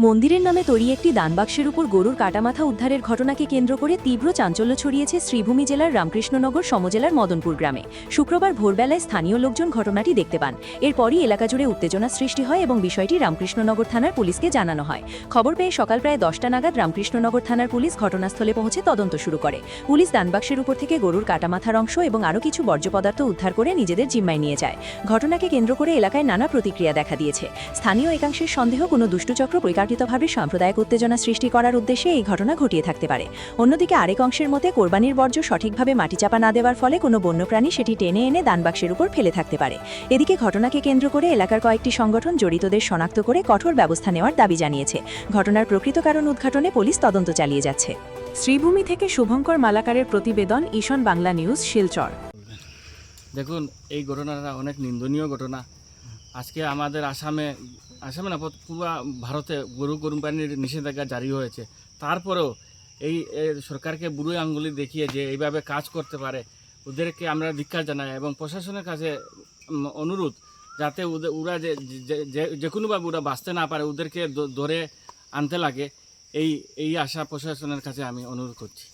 মন্দিরের নামে তৈরি একটি দানবাক্সের উপর গরুর কাটামাথা উদ্ধারের ঘটনাকে কেন্দ্র করে তীব্র চাঞ্চল্য ছড়িয়েছে শ্রীভূমি জেলার রামকৃষ্ণনগর সমজেলার মদনপুর গ্রামে। শুক্রবার ভোরবেলায় স্থানীয় লোকজন ঘটনাটি দেখতে পান। এরপরই এলাকা জুড়ে উত্তেজনা সৃষ্টি হয় এবং বিষয়টি রামকৃষ্ণনগর থানার পুলিশকে জানানো হয়। খবর পেয়ে সকাল প্রায় 10টা নাগাদ রামকৃষ্ণনগর থানার পুলিশ ঘটনাস্থলে পৌঁছে তদন্ত শুরু করে। পুলিশ দানবাক্সের উপর থেকে গরুর কাটামাথার অংশ এবং আরও কিছু বর্জ্য পদার্থ উদ্ধার করে নিজেদের জিম্মায় নিয়ে যায়। ঘটনাকে কেন্দ্র করে এলাকায় নানা প্রতিক্রিয়া দেখা দিয়েছে। স্থানীয় একাংশের সন্দেহ কোনো দুষ্টচক্র পরিকল্পিতভাবে সাম্প্রদায়িক উত্তেজনা সৃষ্টি করার উদ্দেশ্যে এই ঘটনা ঘটিয়ে থাকতে পারে। অন্যদিকে আরেক অংশের মতে কোরবানির বর্জ্য সঠিকভাবে মাটিচাপা না দেওয়ার ফলে কোনো বন্যপ্রাণী সেটি টেনে এনে দানবাক্সের উপর ফেলে থাকতে পারে। এদিকে ঘটনাকে কেন্দ্র করে এলাকার কয়েকটি সংগঠন জড়িতদের শনাক্ত করে কঠোর ব্যবস্থা নেওয়ার দাবি জানিয়েছে। ঘটনার প্রকৃত কারণ উদ্ঘাটনে পুলিশ তদন্ত চালিয়ে যাচ্ছে। শ্রীভূমি থেকে শুভঙ্কর মালাকারের প্রতিবেদন, ঈশন বাংলা নিউজ, শিলচর। দেখুন, এই ঘটনাটা অনেক নিন্দনীয় ঘটনা। আজকে আমাদের আসামে না পুরো ভারতে গরু কোরবানির নিষেধাজ্ঞা জারি হয়েছে। তারপরেও এই সরকারকে বুড়ো আঙ্গুলি দেখিয়ে যে এইভাবে কাজ করতে পারে, ওদেরকে আমরা ধিক্কার জানাই এবং প্রশাসনের কাছে অনুরোধ যাতে ওরা যে কোনোভাবে ওরা বাঁচতে না পারে, ওদেরকে ধরে আনতে লাগে, এই আশা প্রশাসনের কাছে আমি অনুরোধ করছি।